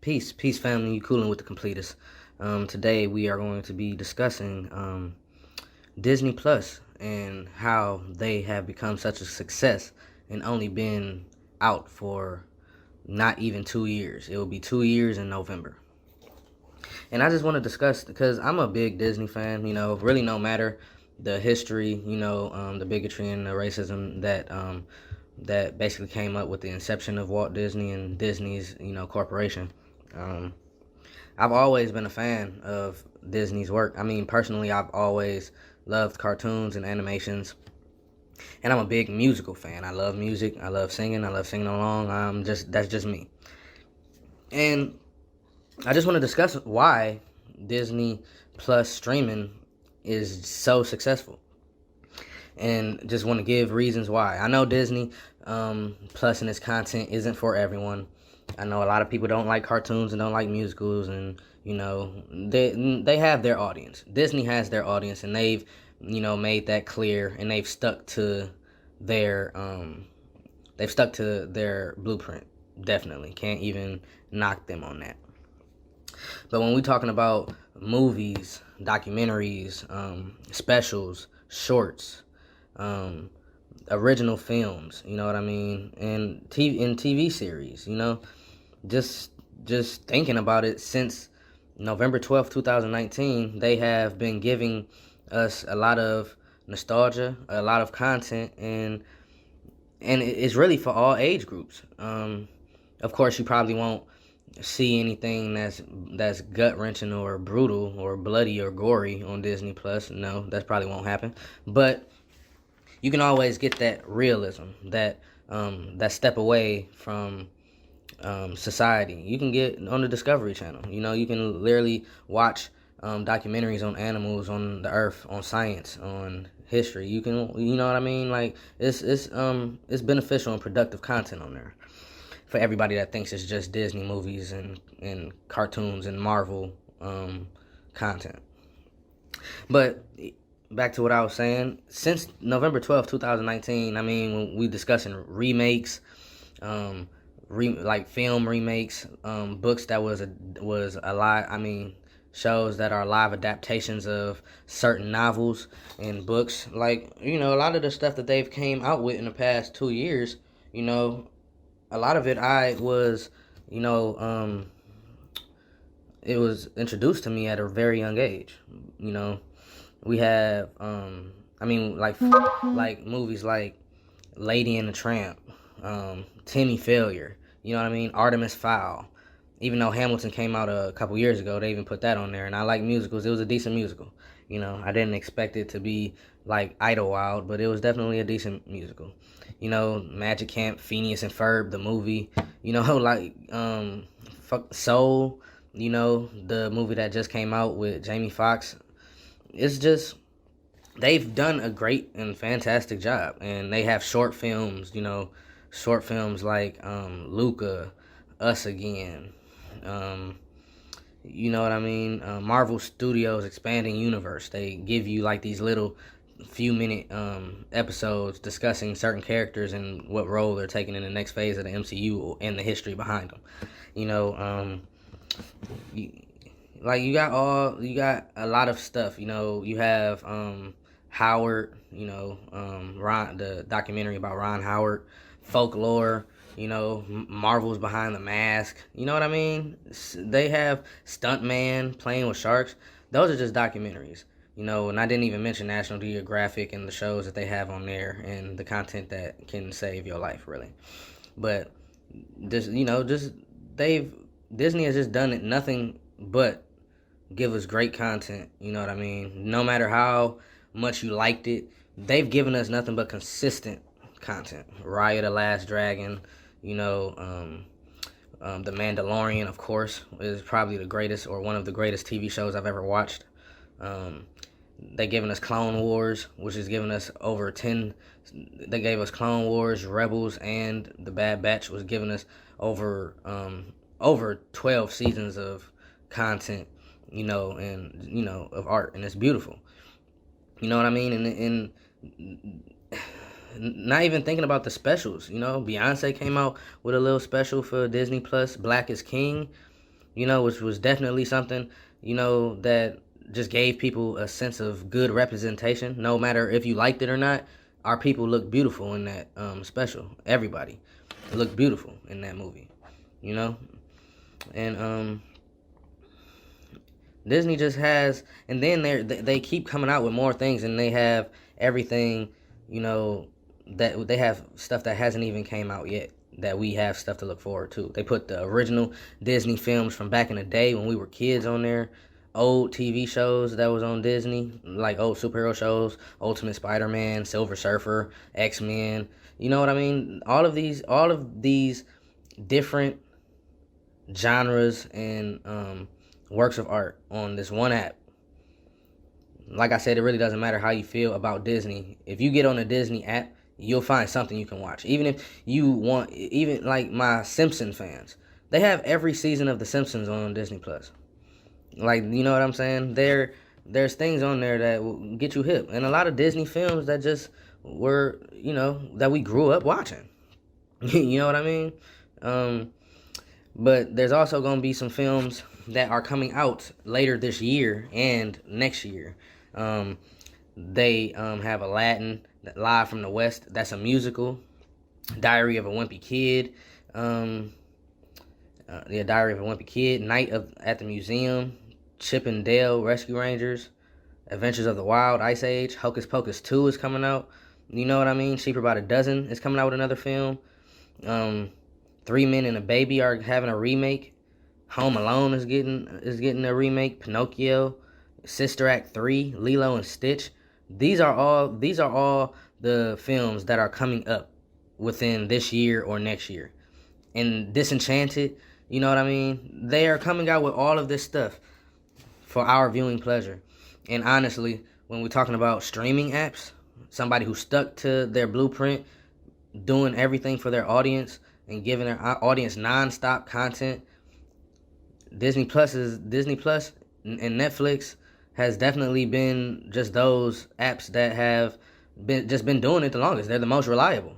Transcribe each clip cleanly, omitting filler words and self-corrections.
Peace, family. You cooling with the Completists? Today we are going to be discussing Disney Plus and how they have become such a success and only been out for not even 2 years. It will be 2 years in November. And I just want to discuss because I'm a big Disney fan. Really no matter the history, the bigotry and the racism that basically came up with the inception of Walt Disney and Disney's corporation. Um, I've always been a fan of Disney's work. I mean, personally, I've always loved cartoons and animations, and I'm a big musical fan. I love music. I love singing. I love singing along. That's just me. And I just want to discuss why Disney Plus streaming is so successful, and just want to give reasons why. I know Disney Plus and its content isn't for everyone. I know a lot of people don't like cartoons and don't like musicals, and they have their audience. Disney has their audience, and they've made that clear, and they've stuck to their blueprint. Definitely can't even knock them on that. But when we're talking about movies, documentaries, specials, shorts, original films, you know what I mean, and TV series, just thinking about it, since November 12th, 2019, they have been giving us a lot of nostalgia, a lot of content, and it's really for all age groups. Of course, you probably won't see anything that's gut wrenching or brutal or bloody or gory on Disney Plus. No, that probably won't happen. But you can always get that realism, that step away from society. You can get on the Discovery Channel. You can literally watch documentaries on animals, on the earth, on science, on history. You can, you know what I mean? Like it's beneficial and productive content on there for everybody that thinks it's just Disney movies and cartoons and Marvel content. But back to what I was saying, since November 12th, 2019, I mean, when we discussing remakes, like film remakes, books that was a live, I mean, shows that are live adaptations of certain novels and books, like, a lot of the stuff that they've came out with in the past 2 years, a lot of it it was introduced to me at a very young age. We have like movies like Lady and the Tramp, Timmy Failure, you know what I mean, Artemis Fowl. Even though Hamilton came out a couple years ago, they even put that on there. And I like musicals. It was a decent musical. I didn't expect it to be like Idlewild, but it was definitely a decent musical. Magic Camp, Phineas and Ferb, the movie. Like Soul. The movie that just came out with Jamie Foxx. It's just, they've done a great and fantastic job, and they have short films. Short films like Luca, Us Again. You know what I mean? Marvel Studios Expanding Universe. They give you like these little few-minute episodes discussing certain characters and what role they're taking in the next phase of the MCU and the history behind them. You got a lot of stuff. You have Howard. Ron, the documentary about Ron Howard, Folklore. Marvel's Behind the Mask. You know what I mean? They have Stuntman, Playing with Sharks. Those are just documentaries. And I didn't even mention National Geographic and the shows that they have on there and the content that can save your life, really. But Disney has just done it nothing but give us great content. You know what I mean? No matter how much you liked it, they've given us nothing but consistent content. Raya the Last Dragon, The Mandalorian, of course, is probably the greatest or one of the greatest TV shows I've ever watched. They given us Clone Wars, which has given us over 10. They gave us Clone Wars, Rebels, and The Bad Batch was giving us over 12 seasons of content, and of art, and it's beautiful. You know what I mean? And not even thinking about the specials. Beyonce came out with a little special for Disney Plus, Black is King. which was definitely something, that just gave people a sense of good representation. No matter if you liked it or not, our people looked beautiful in that special. Everybody looked beautiful in that movie, you know? And Disney just has, and then they keep coming out with more things, and they have everything, that they have stuff that hasn't even came out yet, that we have stuff to look forward to. They put the original Disney films from back in the day when we were kids on there, old TV shows that was on Disney, like old superhero shows, Ultimate Spider-Man, Silver Surfer, X-Men. You know what I mean? All of these different genres and works of art on this one app. Like I said, it really doesn't matter how you feel about Disney. If you get on the Disney app, you'll find something you can watch. Even if you want, even like my Simpson fans, they have every season of The Simpsons on Disney Plus. Like, you know what I'm saying? There's things on there that will get you hip, and a lot of Disney films that just were, that we grew up watching. You know what I mean? But there's also going to be some films that are coming out later this year and next year. They have Aladdin, Live from the West. That's a musical. Diary of a Wimpy Kid. Diary of a Wimpy Kid. Night at the Museum. Chip and Dale Rescue Rangers. Adventures of the Wild, Ice Age. Hocus Pocus 2 is coming out. You know what I mean? Cheaper by the Dozen is coming out with another film. Three Men and a Baby are having a remake. Home Alone is getting a remake. Pinocchio, Sister Act 3, Lilo and Stitch. These are all the films that are coming up within this year or next year. And Disenchanted, you know what I mean? They are coming out with all of this stuff for our viewing pleasure. And honestly, when we're talking about streaming apps, somebody who stuck to their blueprint, doing everything for their audience and giving their audience non-stop content, Disney Plus and Netflix has definitely been just those apps that have been doing it the longest. They're the most reliable.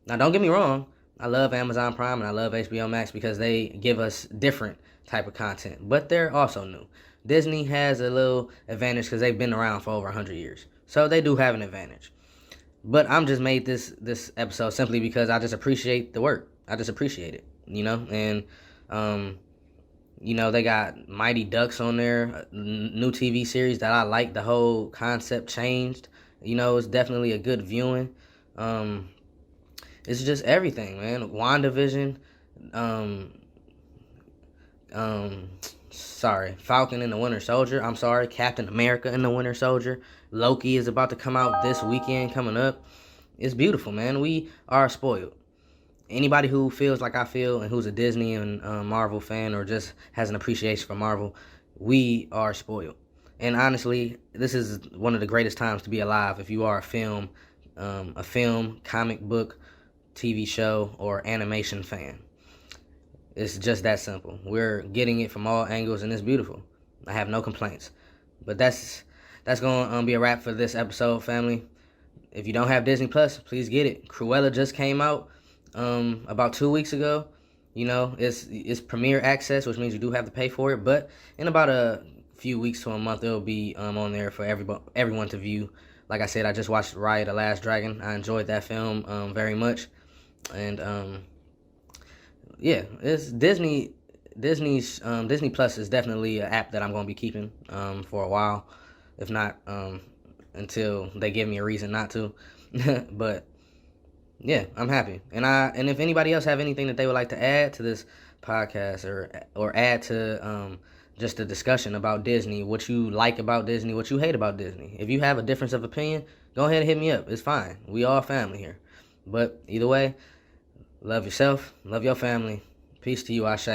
Now, don't get me wrong. I love Amazon Prime and I love HBO Max because they give us different type of content, but they're also new. Disney has a little advantage because they've been around for over 100 years. So they do have an advantage. But I'm just made this episode simply because I just appreciate the work. I just appreciate it, and they got Mighty Ducks on there, a new TV series that I like. The whole concept changed. It's definitely a good viewing. It's just everything, man. WandaVision, Falcon and the Winter Soldier. Captain America and the Winter Soldier. Loki is about to come out this weekend coming up. It's beautiful, man. We are spoiled. Anybody who feels like I feel and who's a Disney and Marvel fan or just has an appreciation for Marvel, we are spoiled. And honestly, this is one of the greatest times to be alive if you are a film, comic book, TV show, or animation fan. It's just that simple. We're getting it from all angles, and it's beautiful. I have no complaints. But that's going to be a wrap for this episode, family. If you don't have Disney Plus, please get it. Cruella just came out about 2 weeks ago. It's premiere access, which means you do have to pay for it. But in about a few weeks to a month, it'll be on there for everyone to view. Like I said, I just watched Raya the Last Dragon. I enjoyed that film very much. And it's Disney. Disney Plus is definitely an app that I'm going to be keeping for a while, if not until they give me a reason not to. But yeah, I'm happy. And if anybody else have anything that they would like to add to this podcast or add to just the discussion about Disney, what you like about Disney, what you hate about Disney. If you have a difference of opinion, go ahead and hit me up. It's fine. We all family here. But either way, love yourself, love your family. Peace to you, Ashe.